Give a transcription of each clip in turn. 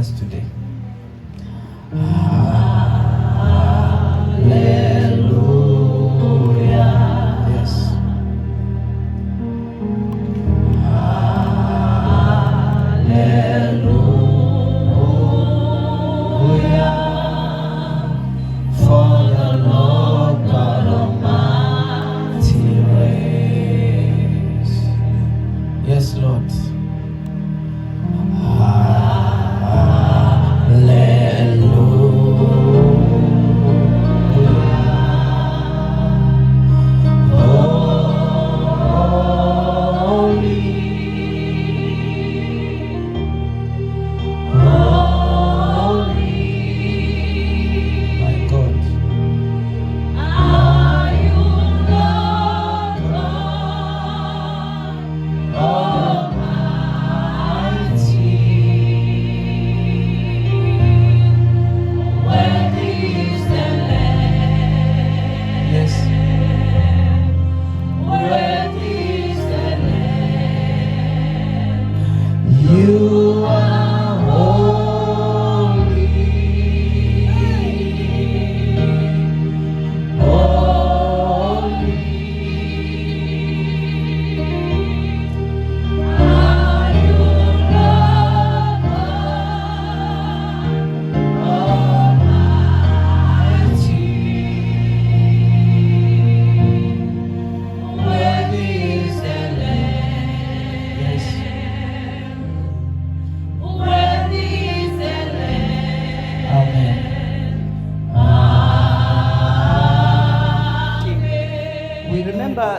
us today.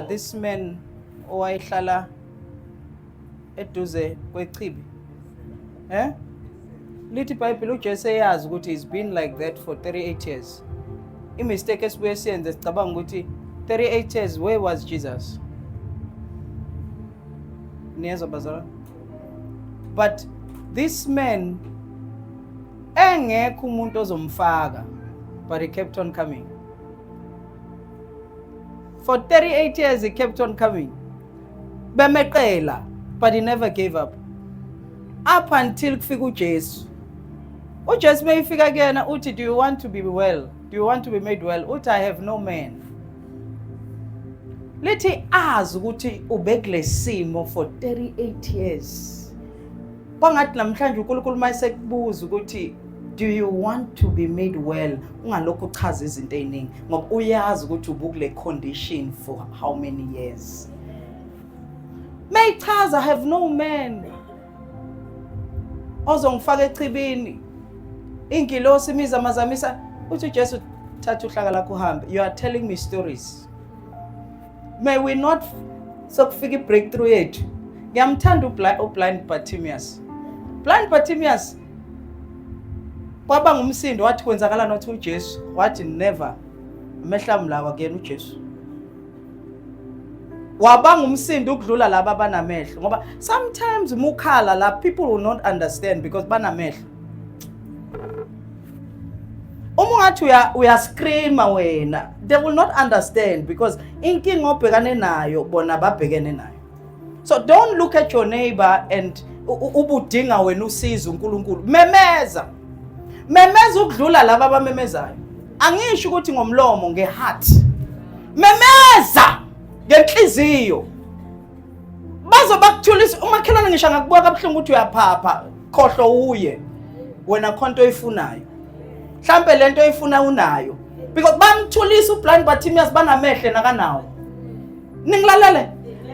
This man owayehlala eduze kwechibi lithi iBhayibheli uJesu eyazi ukuthi he's been like that for 38 years. Imistake esibuye siyenze sicabanga ukuthi 38 years where was Jesus? Niyezwa bazalwane? But this man engekho umuntu ozomfaka, but he kept on coming. For 38 years he kept on coming. Bemeqela, but he never gave up. Up until kufika uJesu. uJesu mayifika again uthi, do you want to be well? Do you want to be made well? Uthi, I have no man. Lithi azi ukuthi ubekule simo for 38 years. Bangathi namhlanje uNkulunkulu mayesekubuza ukuthi, do you want to be made well? Ungalokho uchaza izinto eziningi ngoba uyazi ukuthi ubukule condition for how many years. Mayichaza, I have no man. Ozongifaka echibini. Ingilosi imizamazamisa uthi uJesu thatha uhlaka lakho uhambe. You are telling me stories. May we not sokufika ibreakthrough yethu. Ngiyamthanda ublind Bartimaeus. Blind Bartimaeus kwaba ngumsindo wathi kwenzakala nothi uJesu wathi never amehla mlawa kuyena uJesu. Waba ngumsindo ukudlula laba banamehlo ngoba sometimes mukhala la people will not understand because banamehlo. Umungathi uya scream wena, they will not understand because inkinga obhekane nayo bona babhekene nayo. So don't look at your neighbor and ubudinga wena usizo uNkulunkulu. Memeza ukudlula laba abamemezayo. Angisho ukuthi ngomlomo ngeheart. Memeza ngenhliziyo. Bazobakuthulisa umakhelwane ngisho ngakubuka kabuhlungu ukuthi uyaphapha, khohlo uye. Wena khonto oyifunayo. Mhlambe lento oyifuna unayo. Because bamthulisa ublind Bartimaeus banamehle nakanawo. Ningilalele.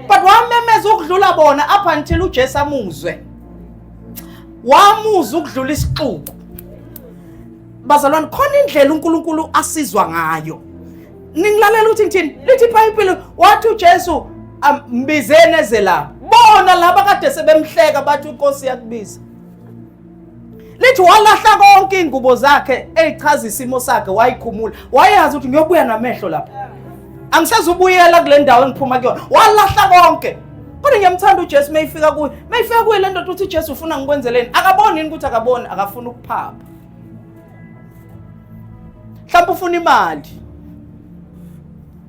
But wamemeza ukudlula bona up until uJesu amuzwe. Wamuza ukudlula isixuku. Bazalwane khona indlela uNkulunkulu asizwa ngayo. Ningilalela ukuthi ngithini? Lithi iBhayibheli wathi uJesu mbizene ezela. Bona laba kade sebemhleka bathi uNkosi yakubiza. Lithi walahla konke ingubo zakhe echaza isimo sakhe wayikhumula. Wayazi ukuthi ngiyobuya namehlo lapha. Angisazubuyela kule ndawo engiphuma kuyona. Walahla konke. Kodwa ngiyamthanda uJesu mayifika kuye. Mayifika kuye lento ukuthi uJesu ufuna ngikwenzeleni. Akaboni yini ukuthi akaboni, akafuna ukuphapha. Mhlawumbe ufuna imali.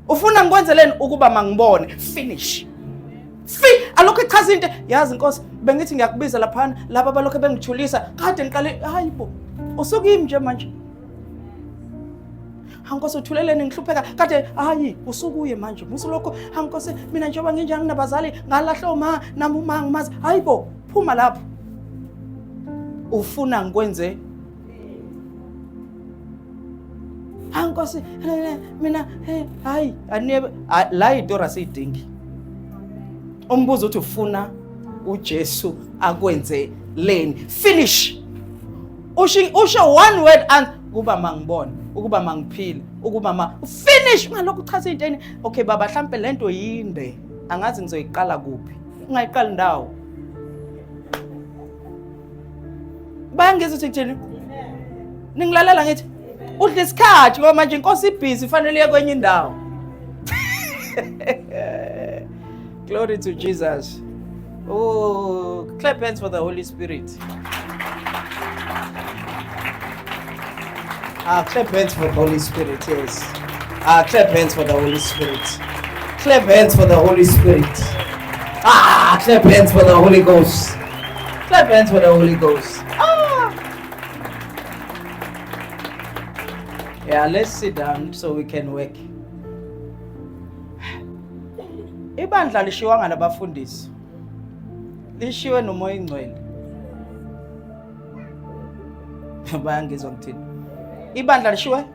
Ufuna ngikwenzeleni ukuba mangibone. Finish. Alokho chaza into yazi Nkosi bengithi ngiyakubiza lapha laba balokho bengithulisa kade ngiqale hayibo usukimi nje manje Hankosi uthuleleni ngihlupheka kade hayi usukuye manje musulokho Hankosi mina njengoba nginjani nabazali ngalahla uma nami uma ngimazi hayibo phuma lapho ufuna ngikwenze Hankosi mina hayi anebe la idora sidingi umbuzo uthi ufuna uJesu akwenze leni finish usho one word and kuba mangibone ukuba mangiphile ukuba finish ngalokho uchaza into okay baba mhlambe lento yinde angazi ngizoyiqala kuphi ungayiqala ndawo bayangizwa ukuthi kuthini ningilalela ngithi udla isikhathi ngoba manje inkosi ibhizi fanele iye kwenye indawo Glory to Jesus. Oh, clap hands for the Holy Spirit. Clap hands for the Holy Spirit, yes. Clap hands for the Holy Spirit. Clap hands for the Holy Spirit. Clap hands for the Holy Ghost. Clap hands for the Holy Ghost. Yeah, let's sit down so we can work. Ibandla lishiwanga nabafundisi. Lishiwe nomoya ingcwele. Bayangizwa ngithini? Ibandla lishiwe?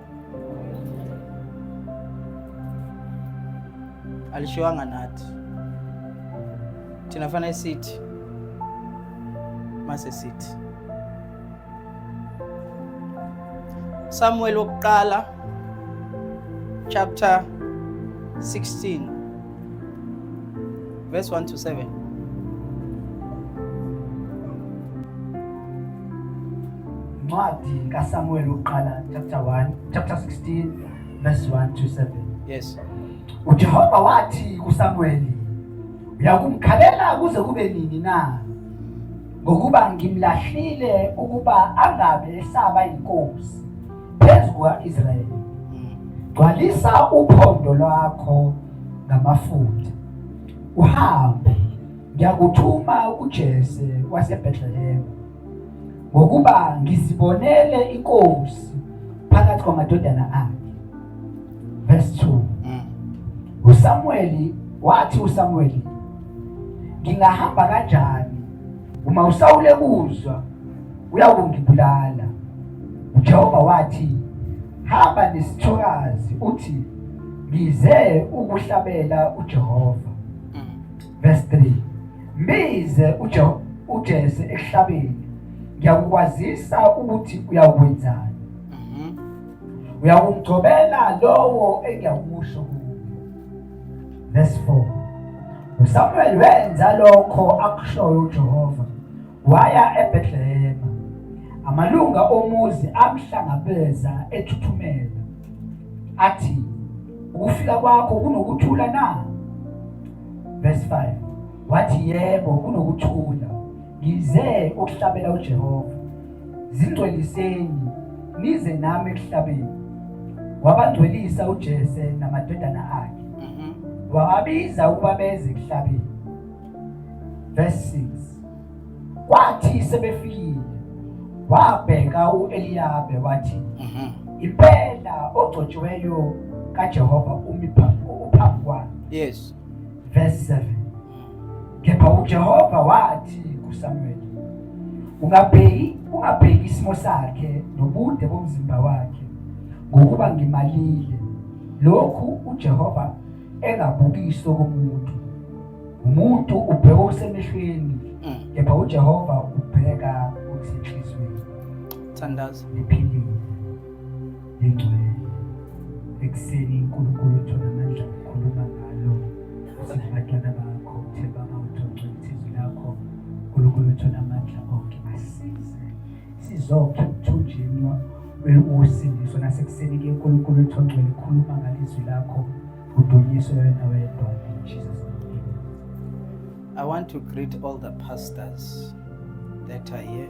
Alishiwanga nathi. Thina fanele sithi. Mase sithi. Samuel wokuqala chapter 16 verse 1 to 7. Ncwadi kaSamuel uqala chapter 16 verse 1 to 7. Yes. uJehova wathi kuSamueli, uyakumkhalela kuze kube nini na? Ngokuba ngimlahlile ukuba angabe esaba inkosi phezu kwa-Israyeli. Gcwalisa uphondo lwakho ngamafutha. Uhambe, ngiyakuthuma uJese waseBhethlehema. Ngokuba ngizibonele inkosi phakathi kwamadodana akhe. Verse 2. uSamueli, ngingahamba kanjani? Uma uSawule kuzwa, uyakungibulala. uJehova wathi, hamba nesithokazi uthi, ngize ukuhlabela uJehova. Verse 3. Mbize uJese ehlabeni, ngiyakukwazisa ukuthi uyakwenzani. Uyakungcobela lowo engiyakusho kuwe. Verse 4. uSamuel wenza lokho akushoyo uJehova, waya eBhethlehema. Amalunga omuzi amhlangabeza ethuthumela, athi, ukufika kwakho kunokuthula na? Verse 5. Wathi yebo kunokuthula, ngize ukuhlabela uJehova. Zingcweliseni nize nami ekuhlabeni. Wabangcwelisa uJese namadodana akhe. Wabiza ukuba beze ekuhlabeni. Verse 6. Kwathi sebefikile, wabheka uEliyabe wathi, impela ogcotshiweyo kaJehova umi phambi kwakhe. Yes. Verse 7. Kepha uJehova wathi kuSamuel, ungabheki isimo sakhe nobude bomzimba wakhe, ngokuba ngimalile. Lokhu uJehova engabukiso komuntu. Umuntu ubheka okusemehlweni, kepha uJehova ubheka okusenhliziyweni. Thandaza. Liphilile, lingcwele. Ekuseni uNkulunkulu uthona amandla ukukhuluma ngalo. Singabantwana bakho, themba mawuthongcwele izwi lakho. uNkulunkulu uthona amandla onke asize. Sizokhe ukuthunjinwa usindiso nasekuseni ke uNkulunkulu uthongcwele khuluma ngalizwi lakho. Udunyiswe wena wedwa in Jesus name. I want to greet all the pastors that are here.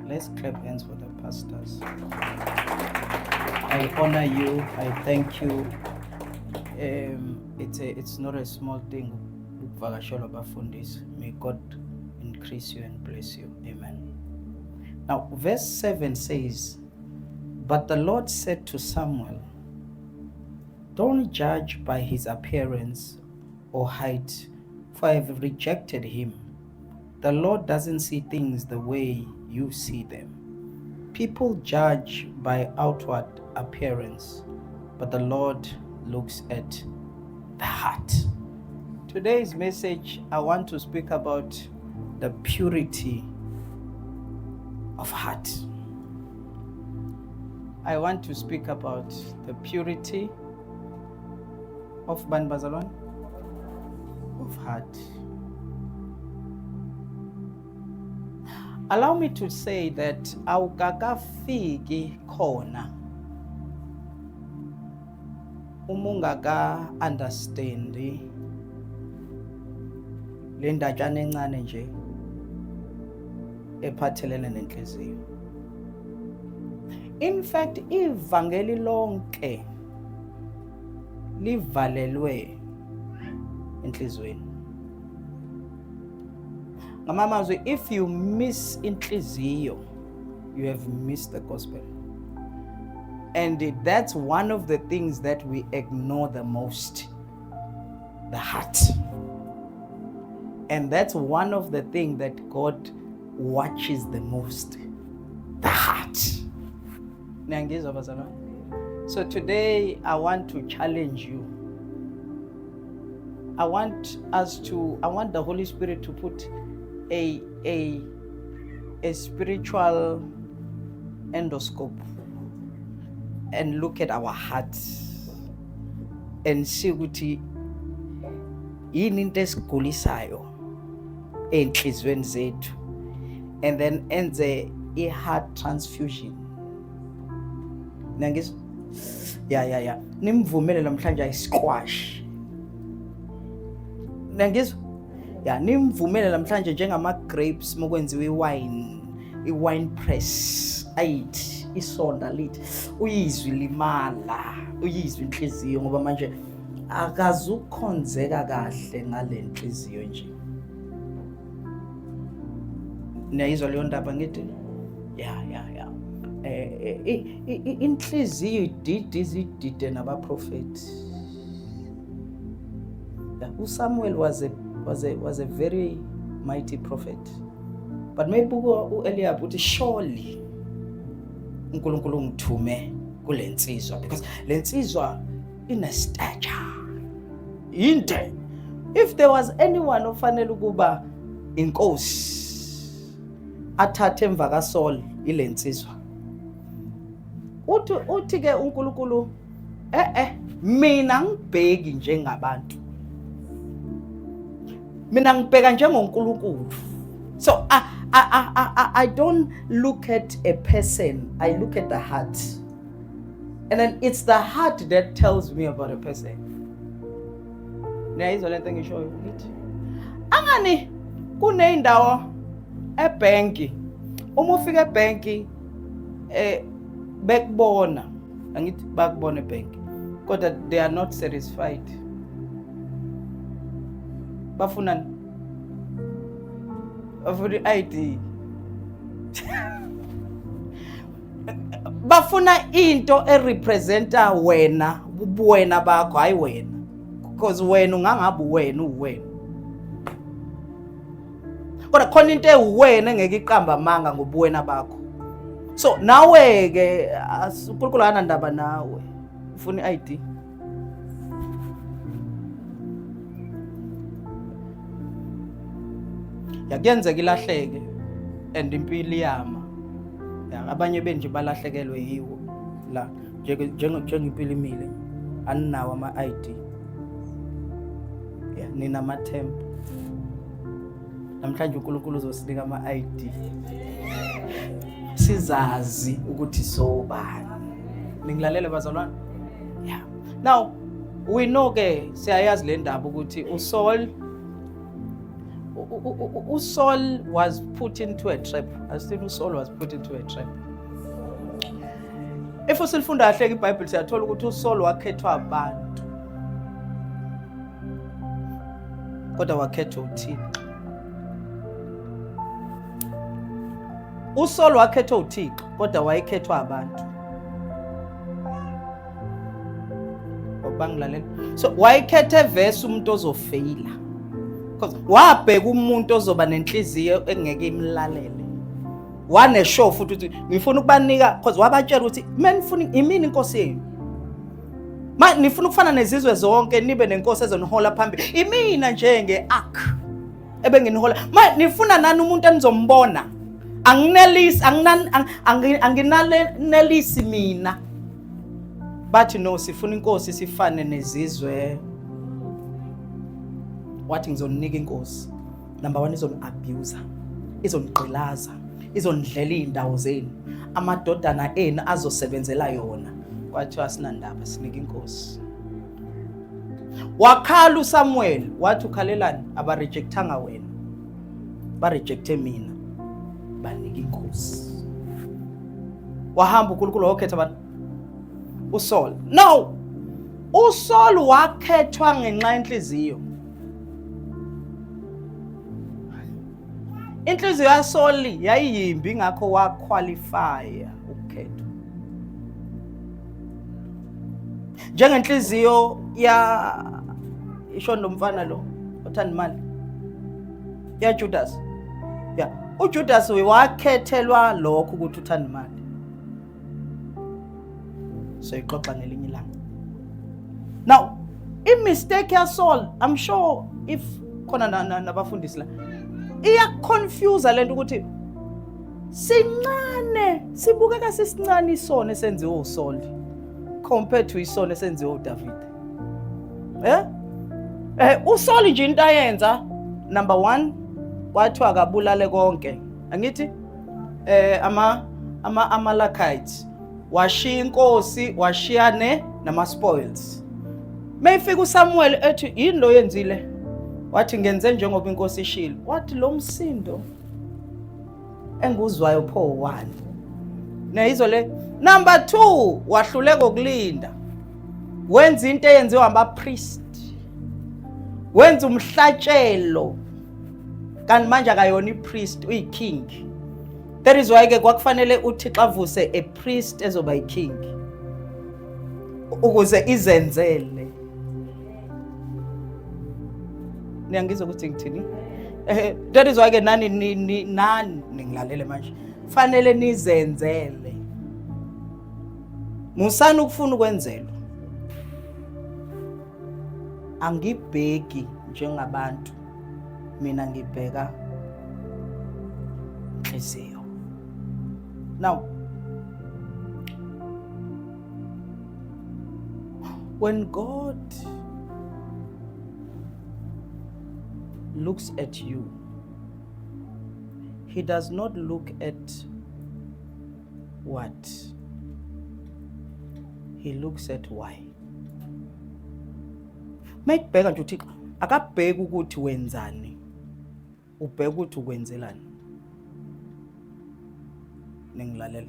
Let's clap hands for the pastors. I honor you. I thank you. It's not a small thing vakashelwa abafundisi. May God increase you and bless you. Amen. Now, verse 7 says, "But the Lord said to Samuel, don't judge by his appearance or height, for I have rejected him. The Lord doesn't see things the way you see them. People judge by outward appearance, but the Lord looks at the heart." Today's message, I want to speak about the purity of heart. I want to speak about the purity of Bani Bazalwane? Of heart. Allow me to say that awukakafiki khona uma ungaka understandi le ndatshana encane nje ephathelene nenhliziyo. In fact, ivangeli lonke livalelwe enhlizweni. Ngamamazwi, if you miss inhliziyo, you have missed the gospel. And that's one of the things that we ignore the most, the heart. And that's one of the things that God watches the most, the heart. So today I want to challenge you. I want the Holy Spirit to put a spiritual endoscope and look at our hearts and see ukuthi yini into esigulisayo enhlizweni zethu, and then enze i-heart transfusion. Nangis ya nimvumele namhlanje ayisquash. Nangis ya nimvumele namhlanje njengama grapes mokwenziwa i-wine press ayithi isonda lithi uyizwi limala, uyizwi inhliziyo ngoba manje akazukhonzeka kahle ngale nhliziyo nje. Niyayizwa leyo ndaba ngithi ya inhliziyo idide nabaprofeti. uSamuel was a very mighty prophet, but maybe uEliab uthi surely uNkulunkulu ngithume kule nsizwa because le nsizwa ina stature inde. If there was anyone ofanele ukuba inkosi athathe emva kaSaul ile nsizwa, uthi ke uNkulunkulu mina ngibheki njengabantu, mina ngibheka njengoNkulunkulu. So I don't look at a person, I look at the heart. And then it's the heart that tells me about a person. Niyayizwa lento ngishoyo ngithi angani kuneyindawo ebhenki, uma ufika ebhenki bekubona, angithi bakubona ebhenki kodwa they are not satisfied. Bafuna ID. Bafuna into erepresenta wena, ubuwena bakho, hayi wena, because wena ungangabe wena uwena. Kodwa khona into ewena engeke iqamba amanga ngobuwena bakho. So nawe ke uNkulunkulu ana ndaba nawe, ufuna ID. Yakuyenzeka ilahleke and impilo iyama. Abanye benje balahlekelwe yiwo la njengempilo imile, aninawo ama-ID. Nina amathembu. Namhlanje uNkulunkulu uzosinika ama-ID. Sizazi ukuthi sobani. Ningilalele bazalwane? Yeah. Now we know ke siyayazi le ndaba ukuthi Saul was put into a trap. I still Saul was put into a trap. If usilifunda kahle iBhayibheli siyathola ukuthi uSaul wakhethwa abantu. kodwa wakhetha uThixo. uSaul wakhetha uThixo kodwa wayekhethwa abantu. Bangilalela. So wayekhetha evesi umuntu ozofeyila. Because wabheka umuntu ozoba nenhliziyo engeke imlalele. Waneshow futhi ukuthi ngifuna ukubanika because wabatshela ukuthi mina imini inkosi yenu. Nifuna ukufana nezizwe zonke nibe nenkosi ezonihola phambili. Imina njenge ark ebenginihola. Nifuna nani umuntu enizombona? Anginalelisi mina. Bathi no, sifuna inkosi sifane nezizwe. Wathi ngizoninika inkosi. Number 1 izoni-abuser, izonigqilaza, izonidlela iy'ndawo zenu. Amadodana enu azosebenzela yona. Kwathiwa asinandaba, sinika inkosi. Wakhala uSamuel, wathi ukhalelani? Abarejectanga wena, barejecte mina, banika inkosi. Wahamba uNkulunkulu wakhetha abantu. uSaul. No, uSaul wakhethwa ngenxa yenhliziyo. Inhliziyo kaSaul yayiyimbi ngakho waqualify ukukhethwa. Njengenhliziyo isho nomfana lo othanda imali ya Judas. Yeah, uJudas wakhethelwa lokho ukuthi uthanda imali. So ixoxa ngelinye ilanga. Now, mistake ya Saul, I'm sure if khona nabafundisi la, iya-confuse lento ukuthi sincane, sibukeka sisincane isono esenziwe uSaul compared to isono esenziwe uDavid. uSaul nje into ayenza, number 1, wathi akabulale konke. Angithi Amalekites. Washiya inkosi, washiyane nama-spoils. Mayifika uSamuel ethi yini lo yenzile? Wathi ngenze njengoba inkosi ishilo. Wathi lo msindo enguzwayo pho 1. Neyizo le. Number 2, wahluleka ukulinda. Wenza into eyenziwa abapriest. Wenza umhlatshelo. Kanti manje akayona ipriest, uyiking. That is why ke kwakufanele uThixo avuse a priest ezoba iking ukuze izenzele. Niyangizwa ukuthi ngithini? That is why ke nani ningilalele manje. Fanele nizenzele. Musana ukufuna ukwenzelwa. Angibheki njengabantu. Mina ngibheka inhliziyo. Now, when God looks at you, He does not look at what? He looks at why. Mayibheka nje uThixo, akabheki ukuthi wenzani, ubheka ukuthi ukwenzelani. Ningilalela.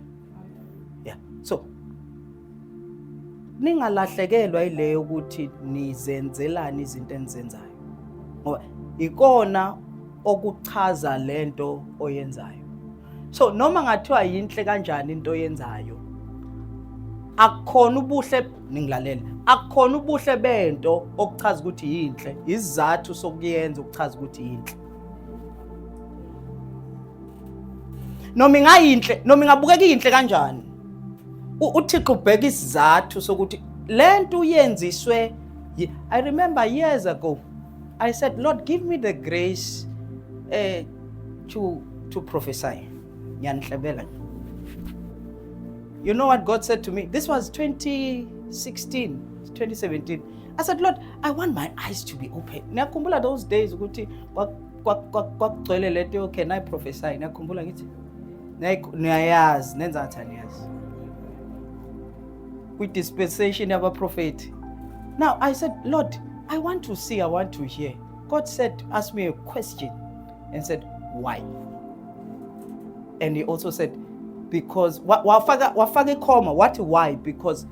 Yeah. So ningalahlekelwa ileyo ukuthi nizenzelani izinto enizenzayo. Ngoba ikona okuchaza lento oyenzayo. So noma ngathiwa yinhle kanjani into oyenzayo, akukhona ubuhle, ningilalela, akukhona ubuhle bento okuchaza ukuthi yinhle, isizathu sokuyenza ukuchaza ukuthi yinhle. Noma ingayinhle, noma ingabukeka inhle kanjani, uThixo ubheka isizathu sokuthi lento uyenziswe. I remember years ago I said, Lord, give me the grace to prophesy. Ngiyanhlebela. You know what God said to me? This was 2016, 2017. I said, Lord, I want my eyes to be open. Niyakhumbula those days ukuthi kwakugcwele lento, can I prophesy? Niyakhumbula ngithi? Niyayazi, nenza ngathi aniyazi. With dispensation of a prophet. Now I said, Lord, I want to see, I want to hear. God said, ask me a question and said, why? And he also said, because wafake comma, what why? Because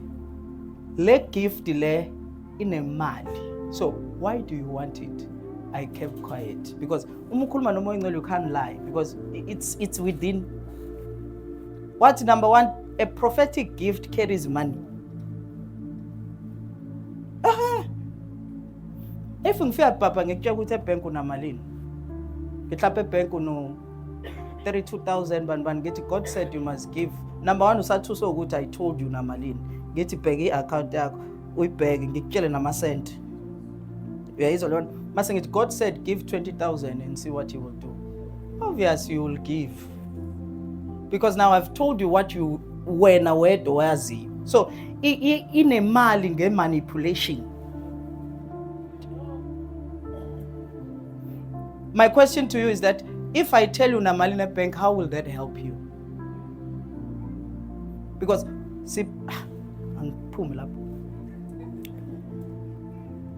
le gift le in a mali. So why do you want it? I kept quiet because uma ukhuluma nomoya ingcwele you can't lie because it's within. What number one? A prophetic gift carries money. If ngifika papa ngikutshela ukuthi ebank unamalini. Ngihlapha ebank uno 32,000 bani ngithi God said you must give. Number one usathuso ukuthi I told you unamalini. Ngithi bheka i-account yakho uyibheke ngikutshele nama-cent. Uyayizwa lona? Mase ngithi God said give 20,000 and see what he will do. Obviously you will give. Because now I've told you what you wena wedwa wazi. So inemali nge-manipulation. My question to you is that if I tell you unamali in a bank, how will that help you? Because see,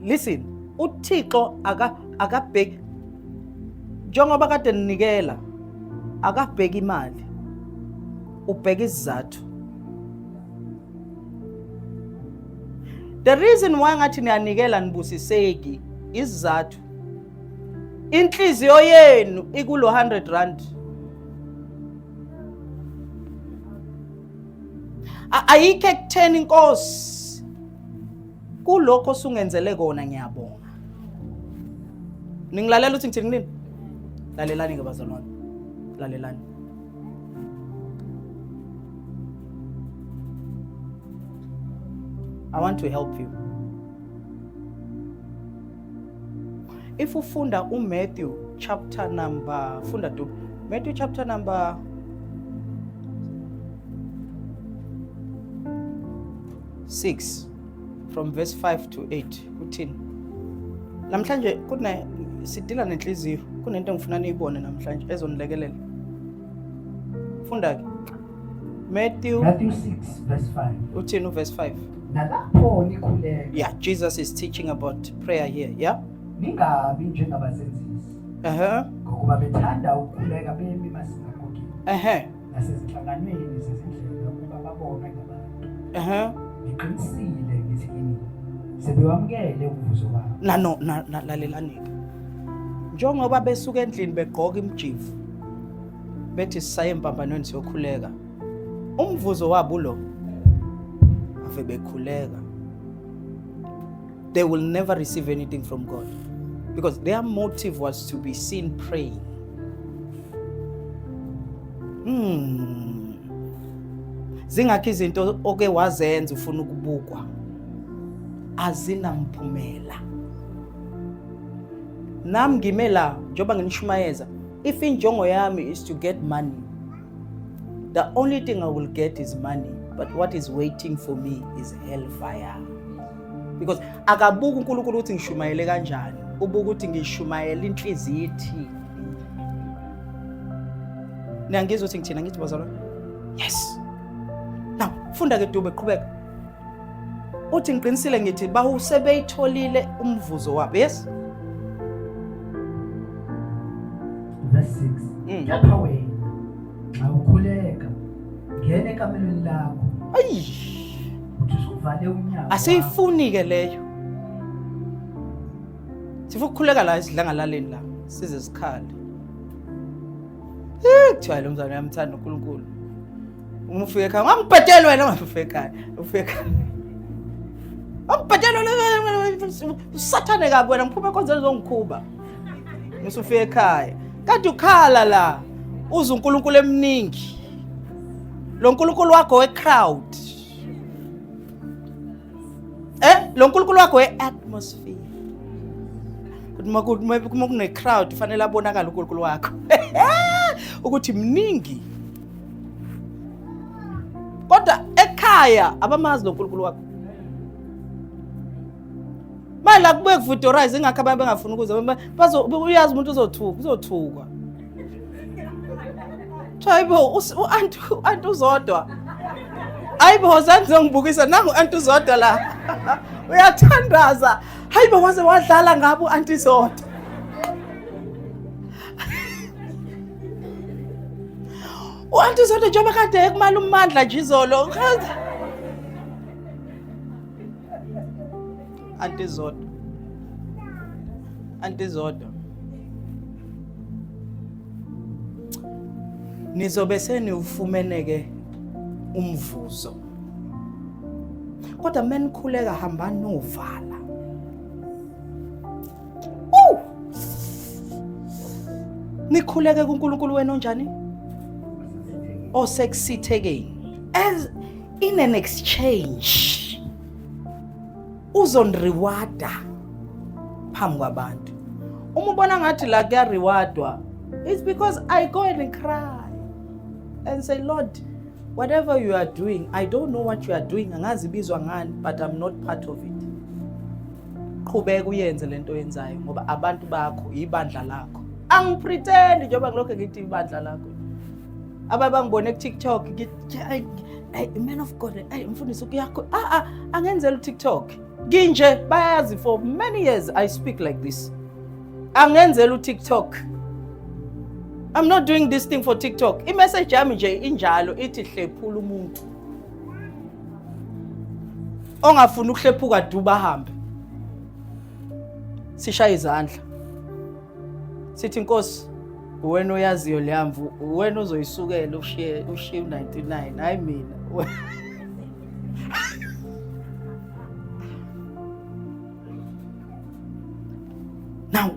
listen, uThixo akabheki njengoba kade ninikela akabheki imali ubheka isizathu. The reason why ngathi niyanikela nibusiseki isizathu inhliziyo yenu ikulo 100 rand. Ayikho ekutheni inkosi kulokho osungenzele kona ngiyabonga. Ningilalela uthi ngithini nini? Lalelani ke bazalwane. Lalelani. I want to help you. If you funda Matthew chapter number Matthew chapter number 6 from verse 5 to 8 uthini? Namhlanje kuna sidila nenhliziyo kunento engifuna niyibone namhlanje ezonilekelela. Funda ke Matthew 6 verse 5. uthini verse 5? Nalapho nikhuleka. Yeah, Jesus is teaching about prayer here, yeah? Ningabi njengabasenzisi. Ngokuba bethanda ukukhuleka bemi emasinagogi. Nasezinhlanganweni zezindlela ukuba babonwe ngabantu. Ngiqinisile ngithi kini sebewamukele umvuzo wabo. Lalelani. Njengoba besuka endlini begqoka imjivu bethi sisaye empambanweni siyokhuleka. Umvuzo wabo lo ave bekhuleka. They will never receive anything from God because their motive was to be seen praying. Zingakho izinto oke wazenza ufuna ukubukwa azinamphumela. Nami ngimela njoba nginishumayeza, if injongo yami is to get money, the only thing I will get is money, but what is waiting for me is hellfire. Because akabuka uNkulunkulu ukuthi ngishumayele kanjani, ubuka ukuthi ngishumayela inhliziyo ethi. Niyangizwa ukuthi ngithina ngithi bazalwane? Yes. Now, funda ke Dube qhubeka. Uthi ngiqinisile ngithi bahusebeyitholile umvuzo wabo. Yes? Verse 6. Kepha wena xa ukhuleka ngene ekamelweni lakho. Uthi usuvale unyawo. Asiyifuni ke leyo. Sifuna ukukhuleka la esidlangalaleni la size sikhale. Kuthiwa lo mzane uyamthanda uNkulunkulu. Uma ufika ekhaya ngangibhedela wena ungafika ekhaya. Ufika ekhaya. Ngibhedela usathane kabi wena ngiphume konzelo zongikhuba. Musufika ekhaya. Kade ukhala la. Uza uNkulunkulu eminingi. Lo nkulunkulu wakho we-crowd. Lo nkulunkulu wakho we-atmosphere. Kuma kune-crowd fanele abonakala uNkulunkulu wakho. Ukuthi mningi. Kodwa ekhaya abamazi lo nkulunkulu wakho. Manje kube kuvutorize ingakho abantu bengafuni ukuze uyazi umuntu uzothukwa. Hayibo u-anti uzodwa. Hayibo zanze ngibukisa nangu u-anti uzodwa la. Uyathandaza. Hayibo waze wadlala ngabo u-anti uzodwa. U-anti uzodwa njengoba kade ekumala umandla nje izolo. Anti uzodwa. antizodwa. Nizobe seniufumeneke umvuzo. Kodwa menikhuleka hamba novala. Nikhuleke kuNkulunkulu wenu onjani? Osekusithekeni. As in an exchange. Uzonrewarda phambi kwabantu. Uma ubona ngathi la kuya rewardwa, it's because I go and cry and say, Lord, whatever you are doing, I don't know what you are doing. Angazi bizwa ngani, but I'm not part of it. Qhubeka uyenze lento oyenzayo ngoba abantu bakho ibandla lakho. Angipretend njengoba ngilokho ngithi ibandla lakho. Ababangibone ku TikTok ngithi hey man of God, hey mfundisi ukuyakho. Angenzela u TikTok. Nginje bayazi for many years I speak like this. Angenzela u TikTok. I'm not doing this thing for TikTok. I-message yami nje injalo ithi hlephula umuntu. Ongafuna ukuhlephuka duba hambe. Sishaya izandla. Sithi Nkosi, wena oyaziyo leyamvu, wena ozoyisukela ushiye 99, hayi mina. Now,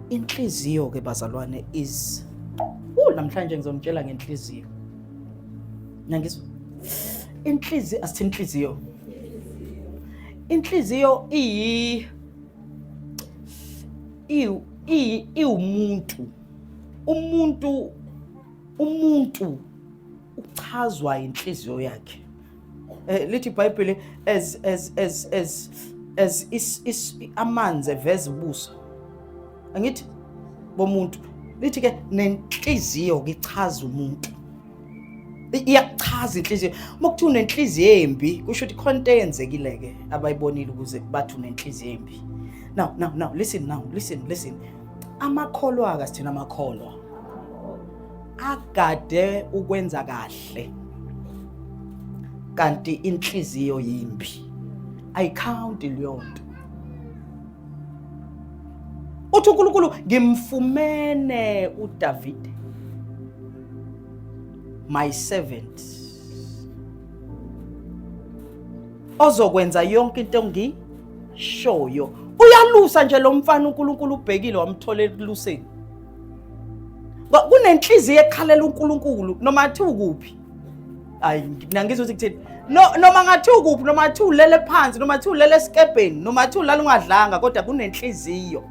inhliziyo ke bazalwane is namhlanje ngizomtshela ngenhliziyo. Nangizwa inhliziyo asithi inhliziyo. Inhliziyo umuntu. Umuntu uchazwa inhliziyo yakhe. Lithi iBhayibheli as is amanzi eveza ubuso. Angithi bomuntu lithi ke nenhliziyo ichaza umuntu. Iyachaza inhliziyo. Mokuthu unenhliziyo embi kusho ukuthi khonto eyenzekile ke abayibonile ukuze bathi unenhliziyo embi. Now listen. Amakholwa aka sithina amakholwa agade ukwenza kahle. Kanti inhliziyo yimbi. Ayicount leyo nto. Uthi uNkulunkulu ngimfumene uDavid, my servant, ozokwenza yonke into ngishoyo. Uyalusa nje lo mfana uNkulunkulu ubhekile wamtholela eluseni. Kunenhliziyo ekhalela uNkulunkulu noma athi ukuphi. Hayi ngizwe ukuthi kuthini. Noma ngathi ukuphi, noma athi ulele phansi, noma athi ulele esikebheni, noma athi ulala ungadlanga, kodwa kunenhliziyo.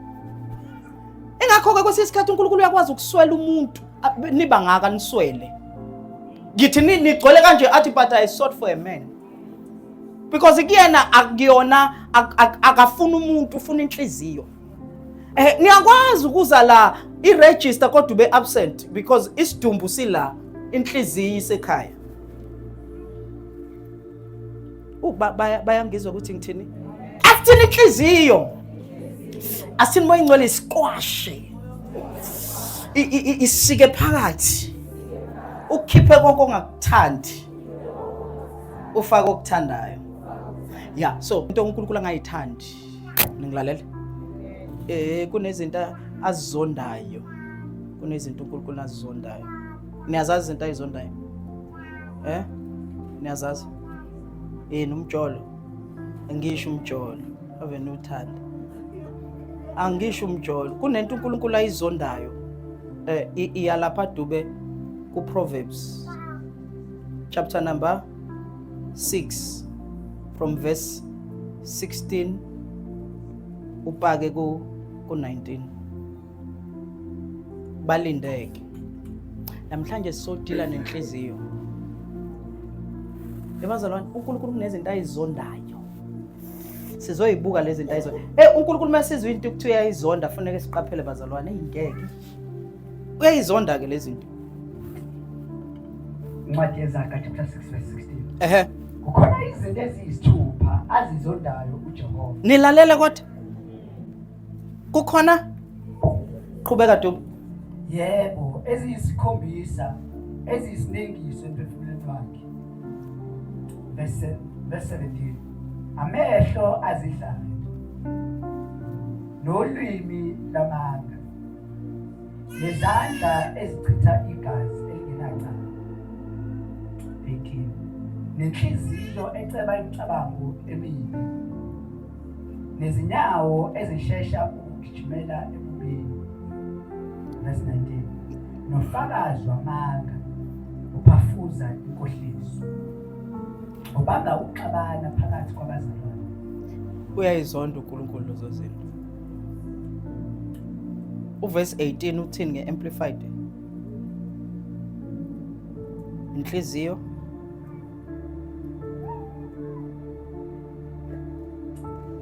Engakho ke kwesisikhathi uNkulunkulu uyakwazi ukuswela umuntu niba ngaka niswele. Ngithi nigcwele kanje athi but I sought for a man. Because kuyena akuyona akafuna umuntu, ufuna inhliziyo. Niyakwazi ukuza la iregister kodwa ube absent because isidumbu sila inhliziyo isekhaya. Bayangizwa ukuthi ngithini? Asithini inhliziyo. Asithini moya ingcwele isiqwashe. Isike phakathi. Ukhiphe konke ongakuthandi. Ufake okuthandayo. Yeah, so into uNkulunkulu angayithandi. Ningilalela? Kunezinto azizondayo. Kunezinto uNkulunkulu azizondayo. Niyazazi izinto ayizondayo? Niyazazi? Umjolo. Ngisho umjolo. Ave nothanda. Angisho umjolo. Kunento uNkulunkulu ayizondayo. Iyalapha dube ku Proverbs chapter number 6 from verse 16 upake ku 19. Balindeke. Namhlanje sisodila nenhliziyo. Ebazalwane uNkulunkulu kunezinto ayizondayo. Sizoyibuka lezi zinto ayizondayo. uNkulunkulu masizwe into ukuthi uyayizonda kufanele siqaphele bazalwane ingeke. Uyayizonda ke lezi zinto. Incwadi yeZaga chapter 6 verse 16. Kukhona izinto eziyisithupha azizondayo uJehova. Nilalela kodwa. Kukhona qhubeka dubu. Yebo, eziyisikhombisa eziyisinengiso emphefumulweni wakhe. Verse 17. Amehlo azidlayo nolwimi lamanga, nezandla ezichitha igazi elingenacala. 18. Nenhliziyo eceba imicabango emibi, nezinyawo ezishesha ukugijimela ebubini. Verse 19. Nofakazi wamanga, uphafuza inkohliso, ubanga ukuxabana phakathi kwabazalwane. Uyayizonda uNkulunkulu lezo zinto. Uverse 18 uthini nge-Amplified? Inhliziyo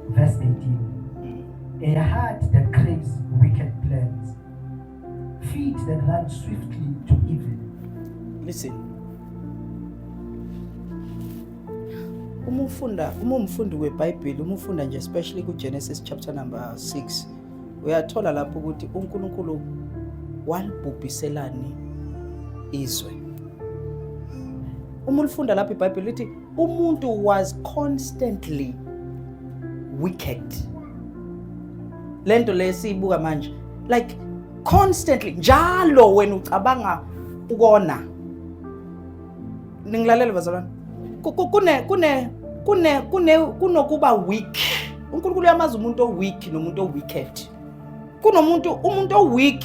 Verse 18. A heart that craves wicked plans, feet that run swiftly to evil. Listen. Uma umfundi weBhayibheli, uma ufunda nje especially kuGenesis chapter number 6, uyathola lapho ukuthi uNkulunkulu walibhubhiselani izwe. Uma ulifunda lapho iBhayibheli lithi umuntu was constantly wicked. Lento lesibuka manje, like constantly, njalo wena ucabanga ukona. Ningilalela bazalwane. Kunokuba weak. uNkulunkulu uyamazi umuntu oweak nomuntu owicked. Umuntu oweak,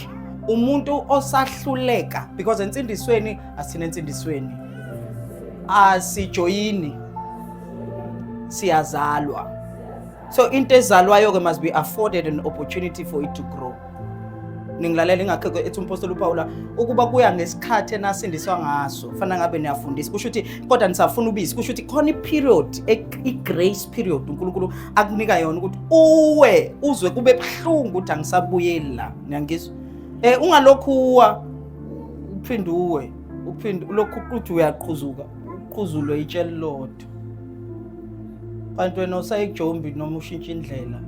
umuntu osahluleka, because ensindisweni asina ensindisweni. Asijoyini. Siyazalwa. So into ezalwayo ke must be afforded an opportunity for it to grow. Ningilalela ingakho ethi umpostoli uPaula ukuba kuya ngesikhathi enasindiswa ngaso kufanele ngabe niyafundisa kusho ukuthi kodwa nisafuna ubisi kusho ukuthi khona i-period i-grace period uNkulunkulu akunika yona ukuthi uwe uzwe kube buhlungu ukuthi angisabuyeli la ngiyangizwa ungalokhuwa uphinde lokhu ukuthi uyaqhuzuka uqhuzulwe itshela lodwa kanti wena usayijombi noma ushintsha indlela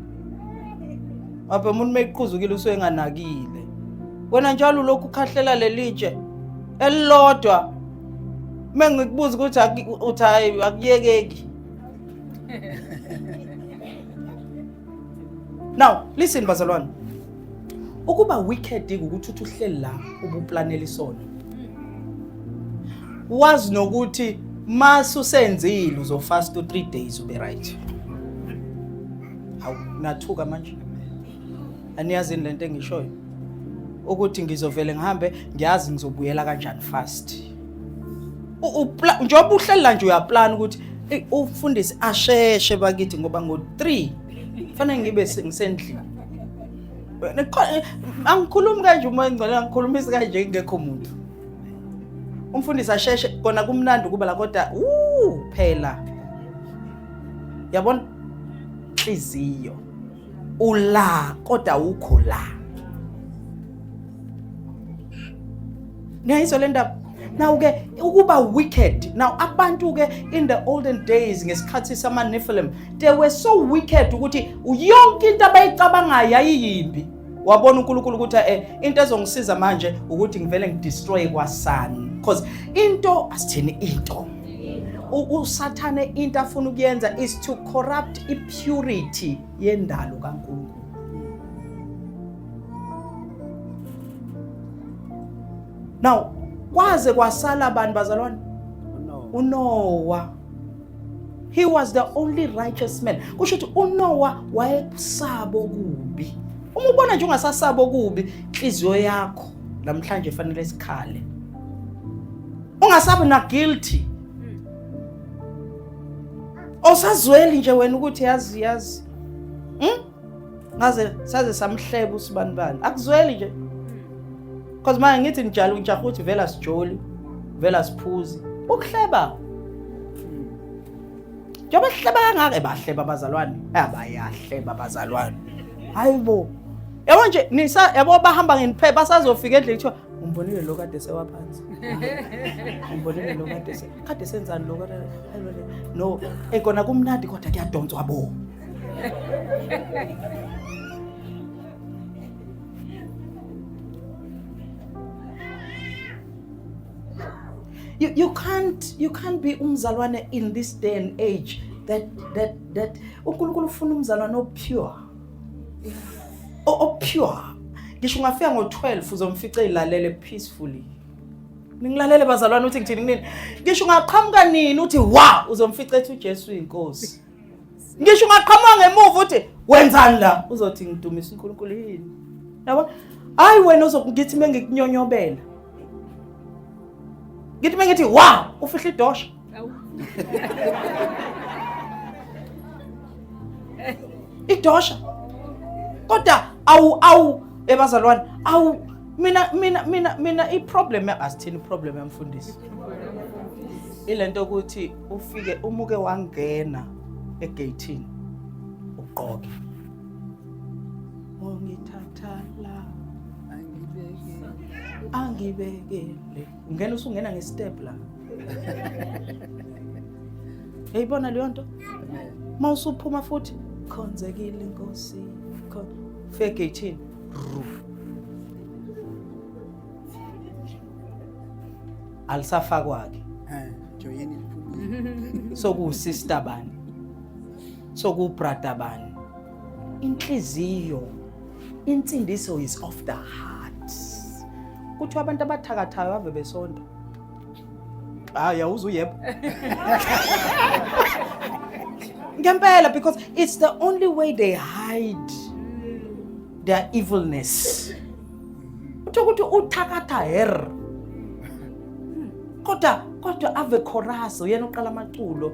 apha umuntu meyiqhuzukile usenganakile wena njalo lokhu khahlela lelitshe elilodwa mengikubuza ukuthi uthayi akuyekeki. Now listen bazalwane, ukuba wicked ukuthi uhleli la ubuplanela isono, wazi nokuthi masusenzile uzofast 3 days ube right. Hawu nathuka manje. Aniyazi lento engishoyo ukuthi ngizovele ngihambe ngiyazi ngizobuyela kanjani fast. Njoba uhlela nje uyaplan ukuthi ufundisi asheshe bakithi ngoba ngo3 kufanele ngibe ngisendlini. Angikhulumi kanje uma ngicela ngikhulumisa kanje ngekho umuntu. Umfundisi asheshe kona kumnandi kuba la kodwa phela. Yabona inhliziyo ula kodwa ukho la. Niyayizwa le ndaba? Now ke ukuba wicked. Now abantu ke in the olden days ngesikhathi sama Nephilim they were so wicked ukuthi yonke into abayicabangayo yayiyimbi. Wabona uNkulunkulu ukuthi into ezongisiza manje ukuthi ngivele ngidestroy kwaSani because into asithini into uSathane into afuna ukuyenza is to corrupt impurity yendalo kaNkulunkulu. Now kwaze kwasala abantu bazalwane uNoah. He was the only righteous man. Kusho ukuthi uNoah wayesaba okubi. Uma ubona nje ungasasaba okubi inhliziyo yakho namhlanje fanele isikhale. Ungasabi na guilty. Osazweli nje wena ukuthi yazi. Ngaze saze samhleba usibanibani. Akuzweli nje. Because manje ngithi njalo ngijaha ukuthi vela sijoli, vela siphuzi. Ukuhleba. Njoba sihleba kangaka bahleba bazalwane. Bayahleba bazalwane. Hayibo. Yabo nje yabo bahamba ngeniphepha basazofika endlini kuthiwa umbonile lo kade sewaphansi. Umbonile lo kade senzani lo kade. No, ekona kumnandi kodwa kuyadonswa bo. You can't be umzalwane in this day and age that uNkulunkulu ufuna umzalwane opure. pure. Ngisho ungafika ngo-12 uzomfica ezilalele peacefully. Ningilalele bazalwane uthi ngithini kunini. Ngisho ungaqhamuka nini uthi wa uzomfica ethi uJesu inkosi. Ngisho ungaqhamuka ngemuva uthi wenzani la uzothi ngidumisa uNkulunkulu yini. Yabo? Hayi wena uzokuthi mengikunyonyobela. Ngithi mengithi wa ufihla idosha. Idosha. Kodwa awu ebazalwane awu mina iproblem asithini problem yamfundisi. Ilento ukuthi ufike umuke wangena egateini uqoke. Ngithatha la angibekele. Ungena usungena ngestep la. Eyibona leyo nto? Mawusuphuma futhi khonzekile inkosi. Fake 18. Alisafakwa ke. Joyeni liphumile. Soku sister bani. Soku brother bani. Inhliziyo, insindiso is of the heart. Kuthi abantu abathakathayo bave besonto. Yawuza uyebo. Ngempela because it's the only way they hide their evilness. Ukuthi uthakatha her. Kodwa ave chorus yena uqala amaculo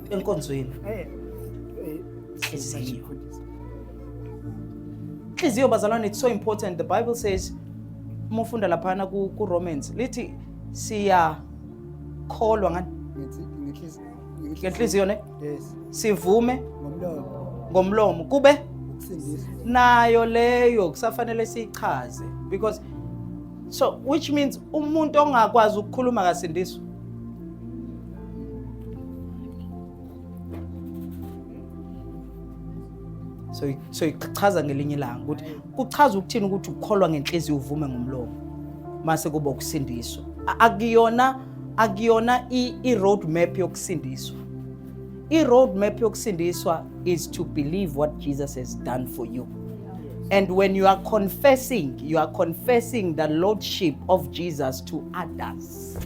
enkonzweni. Inhliziyo bazalwane, it's so important. The Bible says mufunda lapha ku Romans lithi siya kholwa ngani ngenhliziyo ne Yes. sivume Ngomlomo. ngomlomo kube Ukusindisa. nayo leyo kusafanele sichaze because so which means umuntu ongakwazi ukukhuluma kasindiswa. So ichaza ngelinye ilanga ukuthi kuchaza ukuthini ukuthi ukukholwa ngenhliziyo uvume ngomlomo mase kuba ukusindiswa. Akuyona i-road map yokusindiswa. I-road map yokusindiswa is to believe what Jesus has done for you. And when you are confessing the lordship of Jesus to others.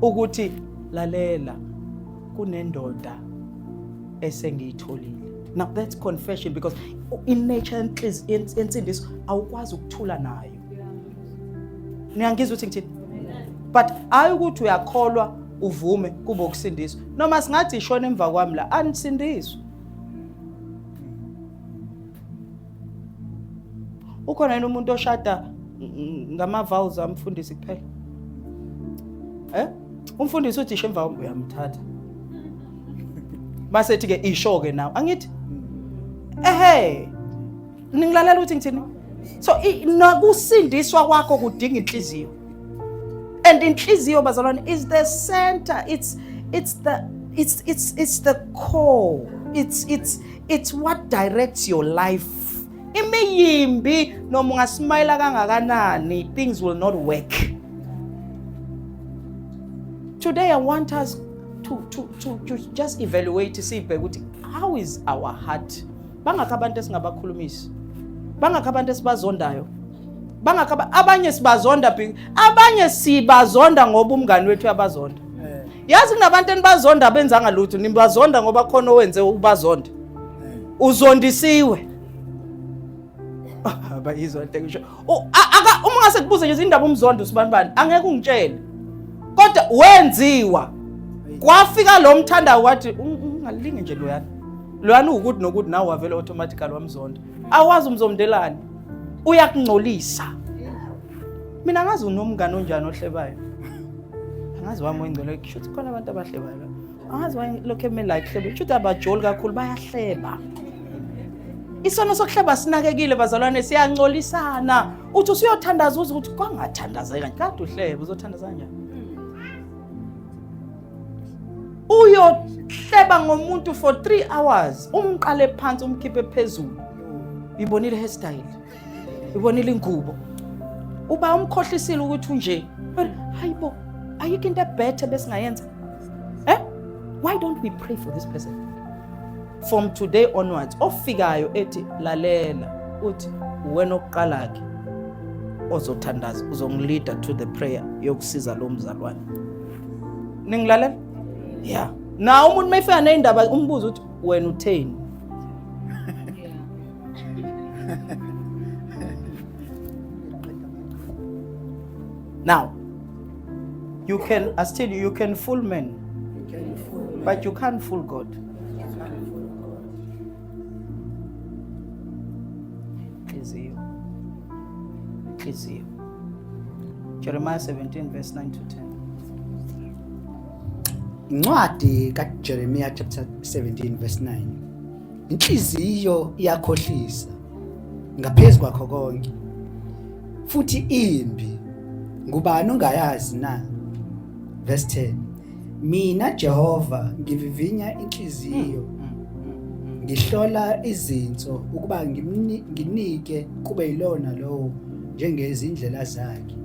Ukuthi lalela kunendoda esengiyitholile. Now that's confession because in nature insindiso awukwazi ukuthula nayo. Niyangizwa ukuthi ngithini? But ayukuthi uyakholwa uvume kuba ukusindiswa. Noma singathi ishona emva kwami la anisindiswa. Ukhona yena umuntu oshada ngama-vows amfundisi kuphela? Umfundisi uthi isho emva uyamthatha. Masethi ke isho ke nawe. Angithi? Ningilalela ukuthi ngithini? So nakusindiswa kwakho kudinga inhliziyo. And inhliziyo bazalwane is the center. It's the core. It's what directs your life. Imiyimbi noma ungasmile kangakanani, things will not work. Today I want us to just evaluate to see how is our heart. Bangakho abantu esingabakhulumisi. Bangakho abantu esibazondayo. Bangakho abanye sibazonda abanye sibazonda ngoba umngani wethu yabazonda. Yazi kunabantu enibazonda benzanga lutho, nibazonda ngoba khona owenze ubazonda. Uzondisiwe. Bayizwa ntekisho. Uma ngase kubuze nje indaba umzondo usibanibani, angeke ungitshele. Kodwa wenziwa. Kwafika lo mthanda wathi ungalilinge nje loyana. Loyana ukuthi nokuthi nawe wavela automatically wamzonda. Awazi umzondelani. Uyakungcolisa. Mina ngazi unomngane onjani ohlebayo. Angazi wami oyingcolo kushuthi khona abantu abahlebayo. Angazi why lokho eme like hlebe. Kushuthi abajoli kakhulu bayahleba. Isono sokuhleba sinakekile bazalwane siyangcolisana. Uthi usiyothandaza ukuthi kwangathandazeka kade uhlebe uzothandaza kanjani? Uyohleba ngomuntu for 3 hours. Umqale phansi umkhiphe phezulu. Ibonile hairstyle. Ibonile ingubo. Uba umkhohlisile ukuthi unje. Hayibo, ayikho into better besingayenza. Why don't we pray for this person? from today onwards ofikayo ethi lalela uthi wena oqala ke ozothandaza uzongilida to the prayer yokusiza lo mzalwane. Ningilalela? Yeah. Na umuntu mayifika neindaba umbuzo uthi wena utheni? Now, you can fool men, but you can't fool God. Easier. Jeremiah 17 verse 9 to 10. Incwadi kaJeremiah chapter 17 verse 9. Inhliziyo iyakhohlisa ngaphezulu kwakho konke. Futhi imbi ngubani ongayazi na? Verse 10. Mina Jehova ngivivinya inhliziyo. Ngihlola izinso ukuba nginike kube yilona lowo njengezindlela zakhe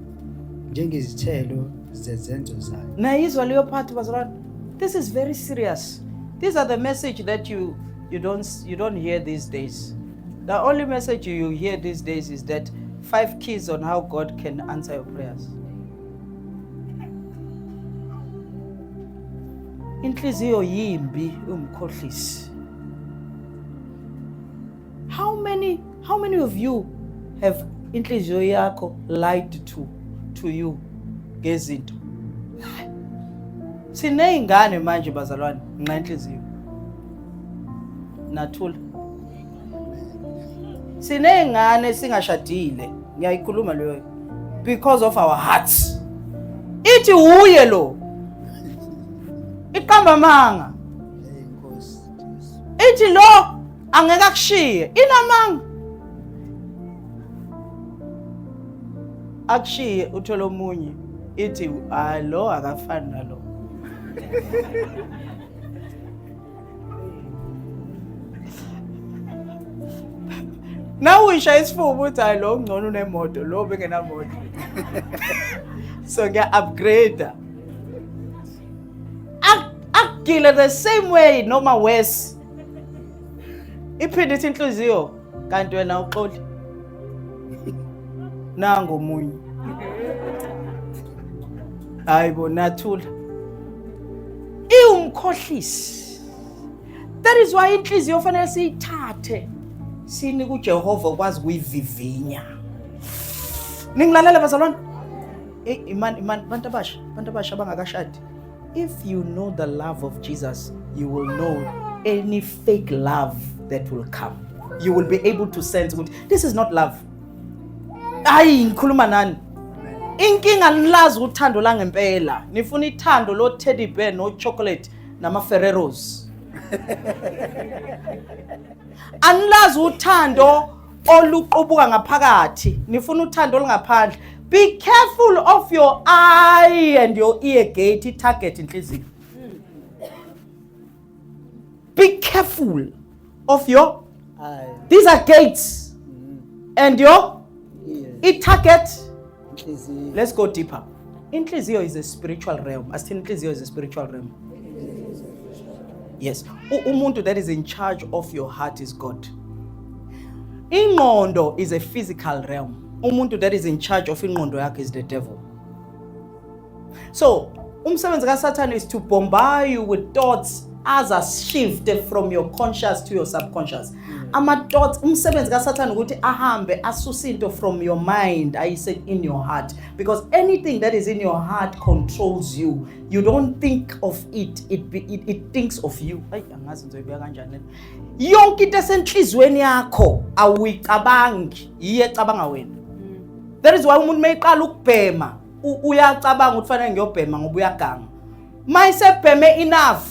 njengezithelo zezenzo zakhe. Na izwa leyo part bazalwane. This is very serious. These are the message that you don't hear these days. The only message you hear these days is that 5 keys on how God can answer your prayers. Inhliziyo yimbi umkhohlisi. How many of you have inhliziyo yakho lied to you ngezinto? Sineyingane manje bazalwane nqa inhliziyo. Nathula. Sineyingane singashadile. Ngiyayikhuluma leyo because of our hearts. Ithi uye lo. Iqamba manga. Inkosi. Ithi lo angeke akushiye. Inamanga. Akushiye uthola omunye. Ithi lo akafani nalo. Now we shall isifuba uthi lo ngcono unemoto lo bengenamoto. So ngiya upgrade. Akugile the same way noma worse. Iphinde ithi inhliziyo kanti wena uxoli. Nango omunye. Hayibo nathula. Iwumkhohlisi. That is why inhliziyo fanele siyithathe. Sini kuJehova kwazi kuyivivinya. Ningilalela bazalwane? Imani bantu abasha bangakashadi. If you know the love of Jesus, you will know any fake love that will come. You will be able to sense this is not love. Hayi ngikhuluma nani? Inkinga nilazi uthando la ngempela. Nifuna ithando lo teddy bear no chocolate nama Ferreros. Anilazi uthando oluqubuka ngaphakathi. Nifuna uthando olungaphandle. Be careful of your eye and your ear gate target inhliziyo. Be careful of your Aye. These are gates. And your target. Inhliziyo. Let's go deeper. Inhliziyo is a spiritual realm. As inhliziyo is a spiritual realm. Yes. Umuntu that is in charge of your heart is God. Ingqondo is a physical realm. Umuntu that is in charge of ingqondo yakhe is the devil. So, umsebenzi kaSatan is to bombard you with thoughts as a shift from your conscious to your subconscious. Ama thoughts umsebenzi kaSatan ukuthi ahambe asuse into from your mind ayise in your heart, because anything that is in your heart controls you. You don't think of it, it thinks of you. Hayi angazi ngizoyibuya kanjani lena. Yonke into esenhlizweni yakho awuyicabangi, iye ecabanga wena. That is why umuntu mayiqala ukubhema uyacabanga ukuthi fanele ngiyobhema ngoba uyaganga. Mayisebheme enough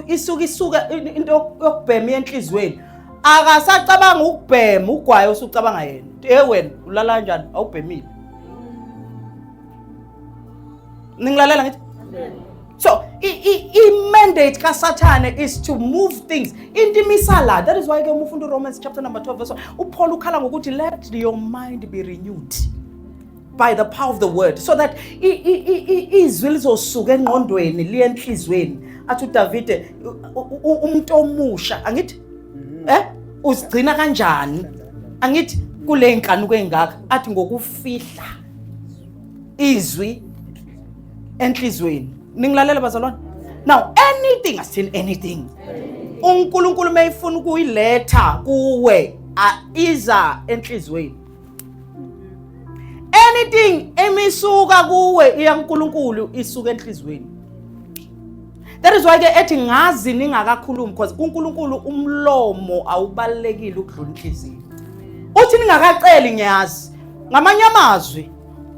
isuka into yokubhema enhlizweni. Akasacabanga ukubhema ugwaye usucabanga yena. Wena ulala kanjani awubhemile? Ningilalela ngithi? So mandate kaSathane is to move things into misala. That is why ke umufunda Romans chapter number 12 verse 1. uPaul ukhala ngokuthi let your mind be renewed by the power of the word, so that izwi lizosuka engqondweni liye enhlizweni. Athi uDavide umuntu omusha angithi Usigcina kanjani? Angithi kule nkanuko engaka athi ngokufihla izwi enhlizweni. Ningilalela bazalwane? Now anything asithini anything. uNkulunkulu mayifuna ukuyiletha kuwe iza enhlizweni. Anything emisuka kuwe iya uNkulunkulu isuka enhlizweni. That is why ke ethi ngazi ningakakhulumi because uNkulunkulu umlomo awubalekile ukudlula inhliziyo. Uthi ningakaceli ngiyazi ngamanye amazwi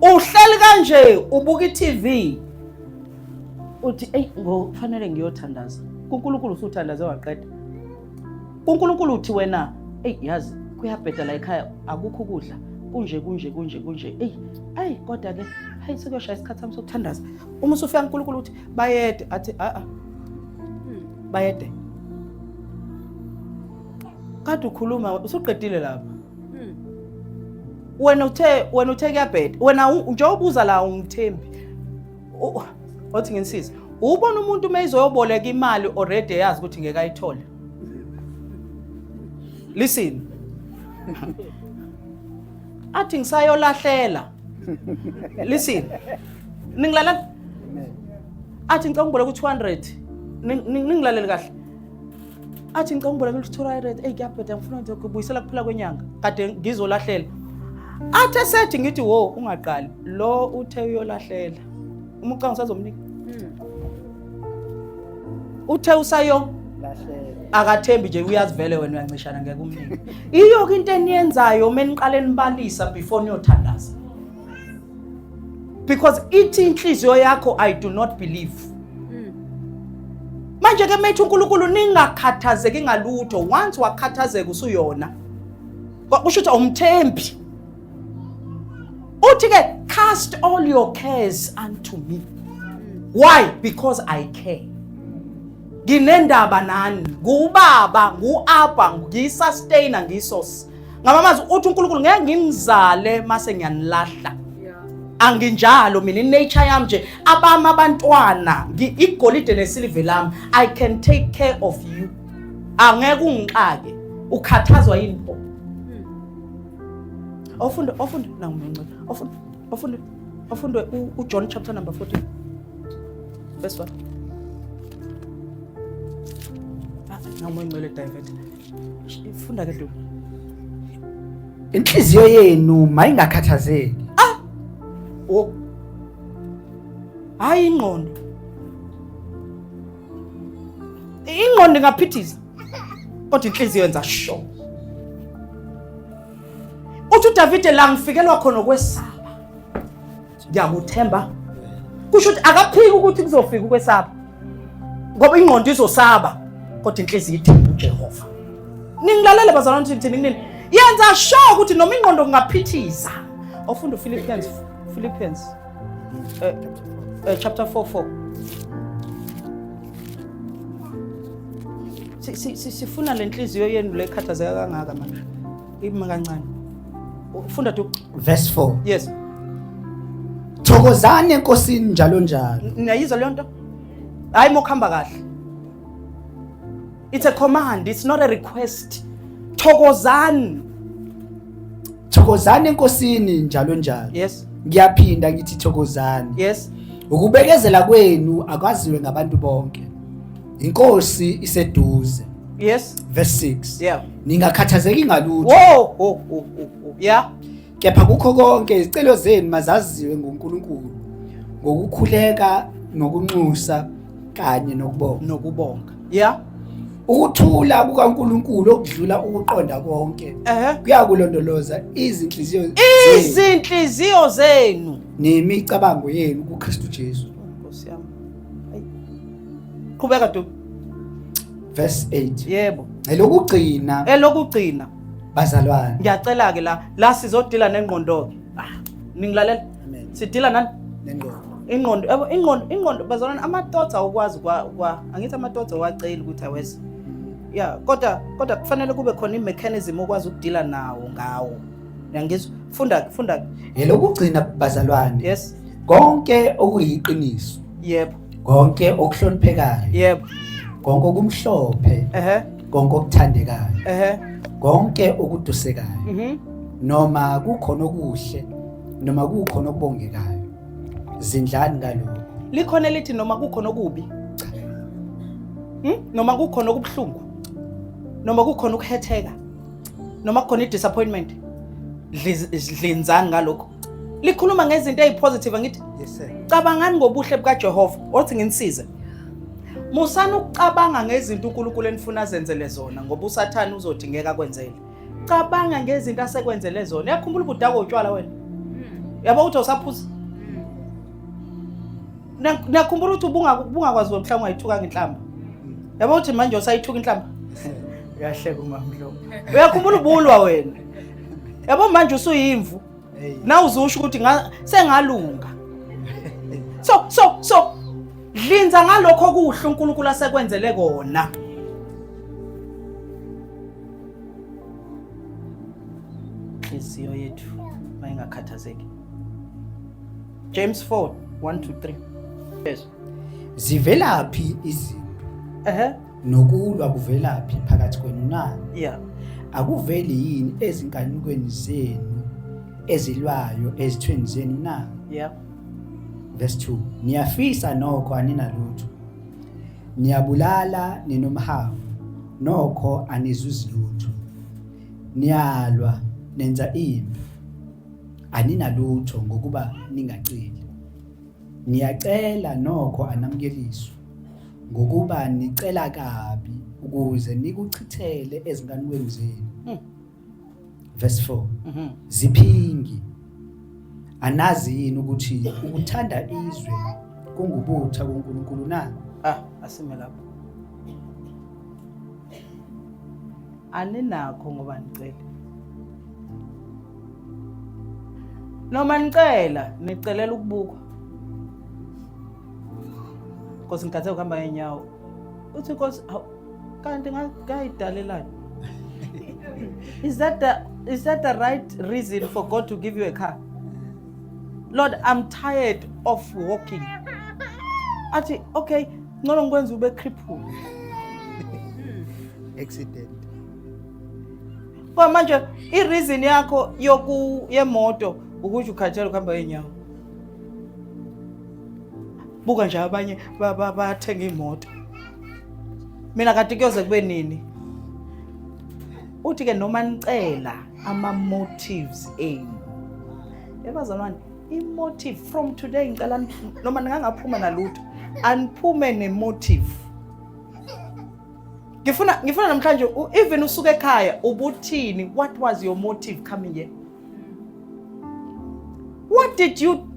uhleli kanje ubuka iTV uthi ngofanele ngiyothandaza. uNkulunkulu usuthandaze waqeda. uNkulunkulu uthi wena yazi kuyabheda la ekhaya akukho ukudla kunje kodwa ke sekuyoshaya isikhathi sami sokuthandaza. Uma usufika uNkulunkulu uthi bayede athi bayede. Kade ukhuluma usuqedile lapha. Wena uthe kuyabheda wena njengoba uza la ungithembi. Wathi nginsiza ubona umuntu meyizoyoboleka imali already yazi ukuthi ngeke ayithole. Listen. Athi ngisayolahlela. Listen. Ningilala. Athi ngicela ngiboleka u200. Ningilalele kahle. Athi ngicela ngiboleka u200. Kuyabheda ngifuna ukubuyisela kuphela kwenyanga. Kade ngizolahlela. Athi esethi ngithi wo ungaqali lo uthe uyolahlela. Uma ucanga usazomnika. Uthe usayo lahlela. Akathembi nje uyazivele wena uyancishana ngeke umnike. Iyo into eniyenzayo meniqale nibalisa before niyothandaza. Because ithi inhliziyo yakho I do not believe. Manje ke methu uNkulunkulu ningakhathazeki ngalutho once wakhathazeka usuyona. Kusho ukuthi umthembi. Uthi ke cast all your cares unto me. Why? Because I care. Nginendaba nani, ngubaba, nguAbba, ngiyisustain ngiyisosi. Ngamamazi uthi uNkulunkulu ngeke ngimzale mase ngiyanilahla. Anginjalo mina inature yami nje abama abantwana, igolide nesilver lami, I can take care of you. Angeke ungixake, ukhathazwa yini pho? Ofunde nangincane. Ofunde uJohn chapter number 14. Verse 1. Ngimele David. Ifunda ke lo. Inhliziyo yenu mayingakhathazeki. Hayi ingqondo. Ingqondo ngaphithiza. Kodwa inhliziyo yenza sho. Uthi uDavid la ngifikelwa khona okwesaba. Ngiyakuthemba. Kusho ukuthi akaphiki ukuthi kuzofika ukwesaba. Ngoba ingqondo izosaba kodwa inhliziyo ithemba uJehova. Ningilalele bazalwane ukuthi nini yenza sure ukuthi noma ingqondo kungaphithiza. Ofunda uPhilippians chapter 4:4. Sifuna lenhliziyo yenu lekhathazeka kangaka manje. Ima kancane. Ufunda tu verse 4. Yes. Thokozani enkosini njalo njalo. Niyayizwa le nto? Hayi mokhamba kahle. It's a command, it's not a request. Thokozani. Thokozani enkosini njalo njalo. Yes. Ngiyaphinda ngithi thokozani. Yes. Ukubekezela kwenu akwaziwe ngabantu bonke. Inkosi iseduze. Yes. Verse 6. Yeah. Ningakhathazeki ngalutho. Yeah. Kepha kukho konke izicelo zenu mazaziwe nguNkulunkulu ngokukhuleka nokunxusa kanye nokubonga. Yeah. Ukuthula kukaNkulunkulu okudlula ukuqonda konke kuyakulondoloza izinhliziyo zenu nemicabango yenu kuKristu Jesu. Nkosi yami. Qhubeka tu. Verse 8. Yebo. Elokugcina bazalwane. Ngiyacela ke la sizodila nengqondo. Ningilalela. Amen. Sidila nani? Nengqondo. Ingqondo bazalwane ama-thoughts awukwazi angithi ama-thoughts awacela ukuthi aweze. Yeah, kodwa kufanele kube khona imechanism okwazi ukudila nawo ngawo. Ngiyangizwa funda. Elokugcina bazalwane. Yes. Konke okuyiqiniso. Yebo. Konke okuhloniphekayo. Yebo. Konke okumhlophe. konke okuthandekayo konke okudusekayo noma kukhona okuhle noma kukhona okubongekayo zindlani ngalokho likhona lithi noma kukhona okubi noma kukhona okubuhlungu noma kukhona ukuhetheka noma kukhona i-disappointment dlinzani ngalokho likhuluma ngezinto ezipositive ngithi yes sir cabangani ngobuhle bukaJehova othi nginisize musana ukucabanga ngezinto uNkulunkulu enifuna azenzele zona ngoba uSathane uzodingeka kwenzele cabanga ngezinto asekwenzele zona yakhumbula ubudako utshwala wena yabo uthi usaphuza nakhumbula ukuthi ubungakwazi mhlawumbe ungayithuka ngenhlamba yabo uthi manje usayithuka inhlamba uyahleka umamhlobo uyakhumbula ubulwa wena yabo manje usuyimvu na uzusho ukuthi sengalunga so dlinza ngalokho okuhle uNkulunkulu asekwenzele kona inhliziyo yethu mayingakhathazeki James 4:1-3 yes zivelaphi izinto nokulwa kuvelaphi phakathi kwenu na yeah akuveli yini ezinkanukweni zenu ezilwayo ezithweni zenu na yeah verse 2 niyafisa nokho aninalutho niyabulala ninomhawu nokho anizuzi lutho niyalwa nenza impi aninalutho ngokuba ningaceli niyacela nokho anamukeliswa ngokuba nicela kabi ukuze nikuchithele ezinkanukweni zenu verse 4 ziphingi anazi yini ukuthi ukuthanda izwe kungubutha kuNkulunkulu na asime lapho aninakho ngoba nicela noma nicelela ukubukwa Nkosi ngikathe ukuhamba ngenyawo uthi Nkosi kanti ngayidalelani is that the right reason for God to give you a car Lord I'm tired of walking athi okay ngcono ngikwenza ube crippled accident kwa manje i-reason yakho yemoto ukuthi ukhathele ukuhamba ngenyawo buka nje abanye bathenga imoto mina kade kuyoze kube nini uthi ke noma nicela ama motives enu yabazalwane i-motive from today ngicela noma ningangaphuma nalutho aniphume ne-motive ngifuna namhlanje even usuke ekhaya ubuthini what was your motive coming here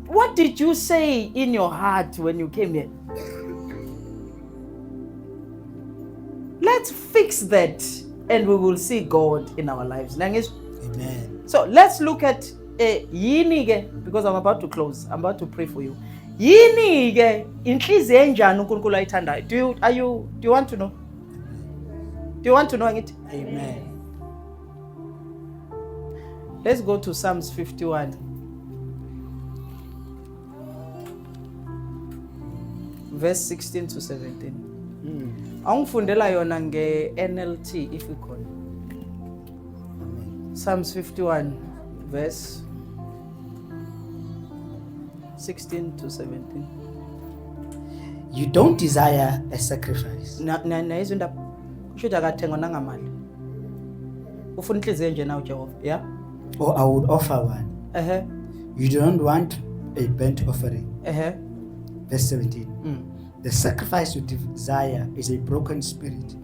what did you say in your heart when you came here let's fix that and we will see God in our lives amen so let's look at yini ke because I'm about to close I'm about to pray for you yini ke inhliziyo enjani uNkulunkulu ayithandayo do you want to know ngithi amen let's go to Psalms 51 verse 16-17 angifundela yona nge-NLT if ikhona Psalms 51 verse 16-17 you don't desire a sacrifice na izinto kusho akathengwa nangamali ufuna inhliziyo nje nawe Jehova yeah or I would offer one you don't want a burnt offering verse 17 the sacrifice you desire is a broken spirit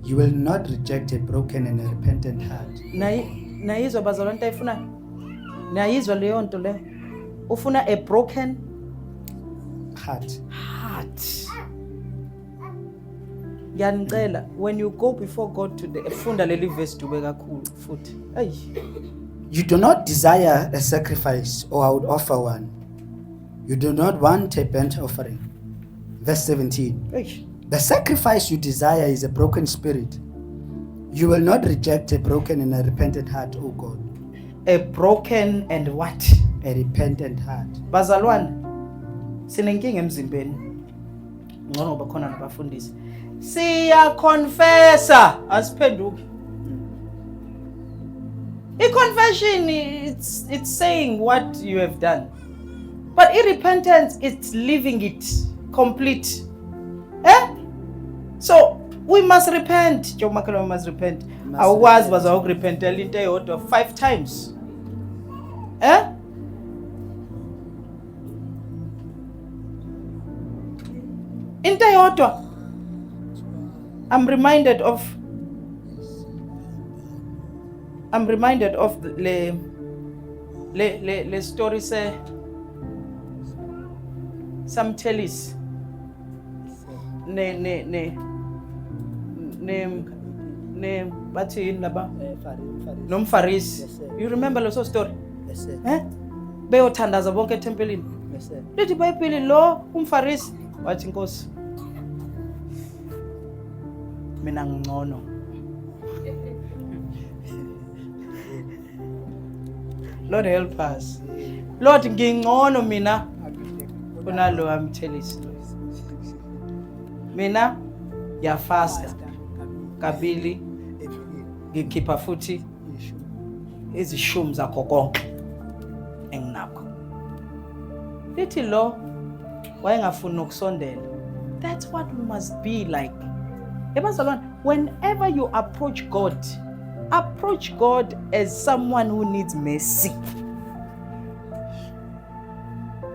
you will not reject a broken and a repentant heart nayizwa bazalwane into ayifuna nayizwa leyo nto le ufuna a broken heart yanicela when you go before God today funda leli verse dube kakhulu futhi you do not desire a sacrifice or I would offer one you do not want a burnt offering verse 17 the sacrifice you desire is a broken spirit you will not reject a broken and a repentant heart O God a broken and what a repentant heart bazalwane sinenkinga emzimbeni ngcono bakhona nabafundisi siyaconfessa asiphenduki. I-confession it's saying what you have done, but i-repentance it's living it complete. So we must repent. Joe Makalo, we must repent. Awukwazi bazawukurepentela into eyodwa 5 times. Into eyodwa. I'm reminded of le story say some tellis ne bathi yini laba nomfarisi. You remember lo story? Yes sir. Beyothandaza bonke etempelini. Yes sir. Lithi iBhayibheli lo umfarisi wathi Nkosi mina ngcono. Lord help us. Lord ngingcono mina kunalo amthelisi. Mina ngiyafasta kabili ngikhipha futhi izishumi zakho konke enginakho. Lithi lo wayengafuni ukusondela. That's what we must be like. Ebazalwane, whenever you approach God as someone who needs mercy.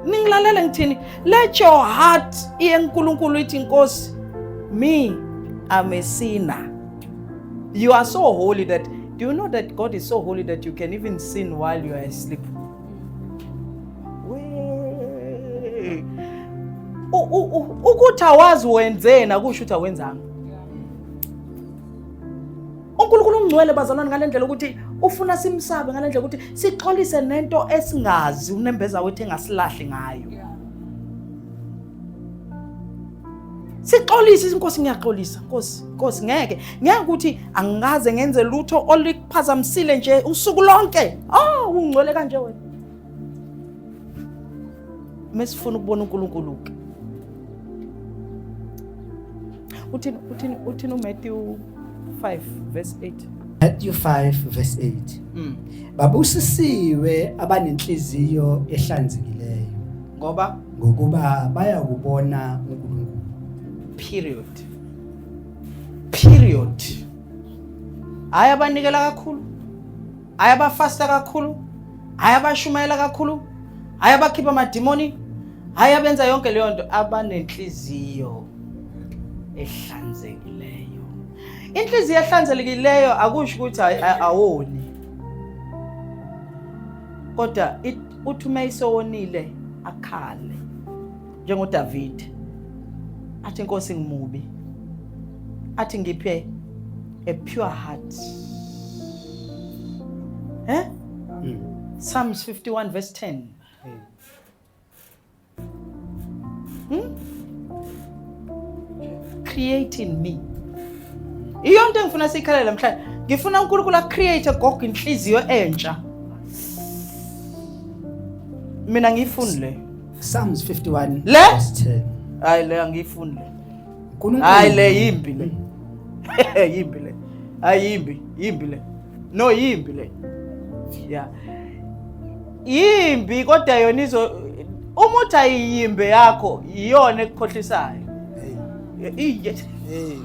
Ningilalela ngithini? Let your heart iye kuNkulunkulu ithi Nkosi, me I'm a sinner. You are so holy that, do you know that God is so holy that you can even sin while you are asleep? Ukuthi awazi wenzena kusho ukuthi awenzanga. uNkulunkulu ungcwele bazalwane ngalendlela ukuthi ufuna simsabe ngalendlela ukuthi sixolise nento esingazi unembeza wethu engasilahle ngayo. Sixolise inkosi ngiyaxolisa Nkosi ngeke ukuthi angaze ngenze lutho olikuphazamisile nje usuku lonke. Ungcwele kanje wena. Mesifuna ukubona uNkulunkulu ke. Uthini uMatthew 5 verse 8. Matthew 5 verse 8. Babusisiwe abanenhliziyo ehlanzekileyo ngokuba bayakubona uNkulunkulu. Period. Ayabanikela kakhulu. Ayabafasta kakhulu. Ayabashumayela kakhulu. Ayabakhipha amadimoni. Ayabenza yonke leyo nto abanenhliziyo ehlanzekileyo. Inhliziyo ehlanzekileyo akusho ukuthi awoni. Kodwa uthi mayisowonile akhale. NjengoDavid. Athi Nkosi ngimubi. Athi ngiphe a pure heart. Psalms 51 verse 10. Create in me. Iyonto engifuna sikhalela namhlanje. Ngifuna uNkulunkulu acreate gogo inhliziyo entsha. Mina ngifundile. Psalms 51 verse 10. Hayi le angifundile. Hayi le yimbi le. Yimbi le. Hayi yimbi le. No yimbi le. Yeah. Yimbi kodwa yona umuthi ayiyimbe yakho iyona ekukhohlisayo.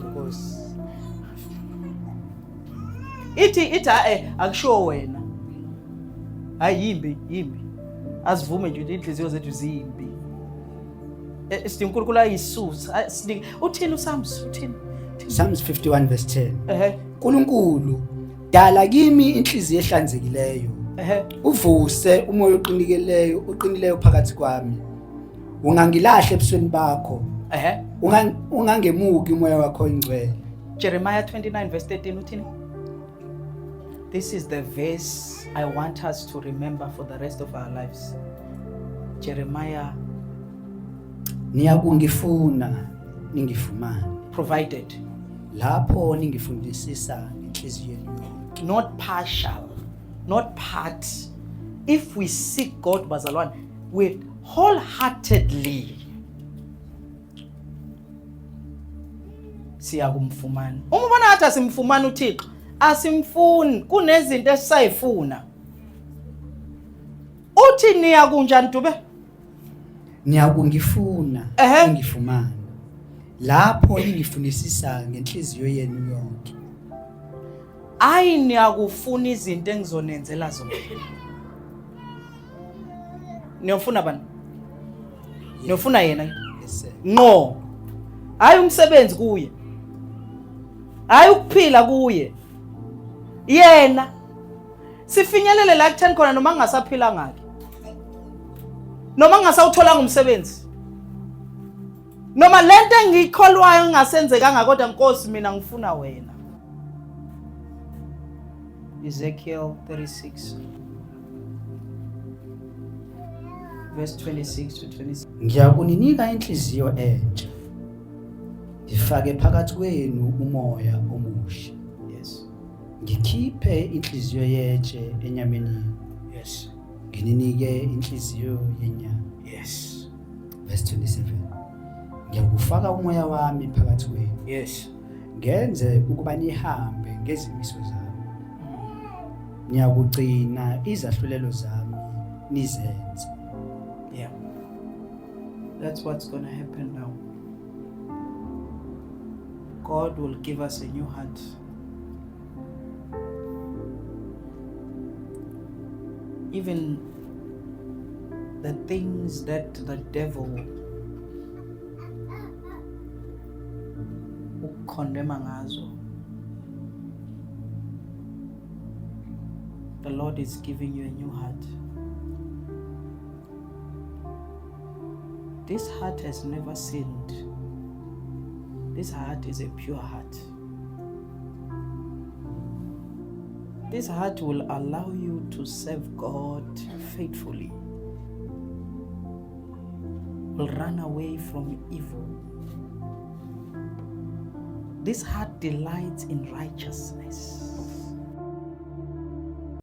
Nkosi. Ithi akusho wena. Hayi yimbi. Asivume nje inhliziyo zethu zimbi. Sidinga uNkulunkulu ayisusa. Uthini uPsalms? Uthini? Psalms 51 verse 10. uNkulunkulu dala kimi inhliziyo ehlanzekileyo. Uvuse umoya oqinileyo phakathi kwami. Ungangilahle ebusweni bakho. Ungangemuki umoya wakho oyingcwele. Jeremiah 29 verse 13 uthini? This is the verse I want us to remember for the rest of our lives. Jeremiah. Niyakungifuna ningifumane. Provided. Lapho ningifundisisa inhliziyo yenu. Not partial, not part. If we seek God bazalwane with wholeheartedly, siyakumfumana. Uma ubona ngathi asimfumana uThixo, asimfuni, kunezinto esisayifuna. Uthi niya kunjani Dube? Niyakungifuna Ehhe. ungifumana. Lapho ningifunisisa ngenhliziyo yenu yonke. Hayi niyakufuna izinto engizonenzela zona. Niyofuna bani? Niyofuna yena? Yes, sir. Ngo. Hayi umsebenzi kuye. Hayi ukuphila kuye. Yena. Sifinyelele la ku10 khona noma ngingasaphila ngakhe. Noma ngingasawuthola umsebenzi. Noma lento engikholwayo ngingasenzekanga kodwa Nkosi mina ngifuna wena. Ezekiel 36 verse 26 to 27. Ngiyakuninika inhliziyo entsha. Ngifake phakathi kwenu umoya omusha. Yes. Ngikhiphe inhliziyo yetshe enyameni. Yes. Ngininike inhliziyo yenyama. Yes. Verse 27. Ngiyakufaka umoya wami phakathi kwenu. Yes. Ngenze ukuba nihambe ngezimiso zami. Ngiyakugcina izahlulelo zami nizenze. Yeah. That's what's going to happen now. God will give us a new heart. Even the things that the devil ukukondema ngazo, the Lord is giving you a new heart. This heart has never sinned. This heart is a pure heart. This heart will allow you to serve God faithfully. Will run away from evil. This heart delights in righteousness.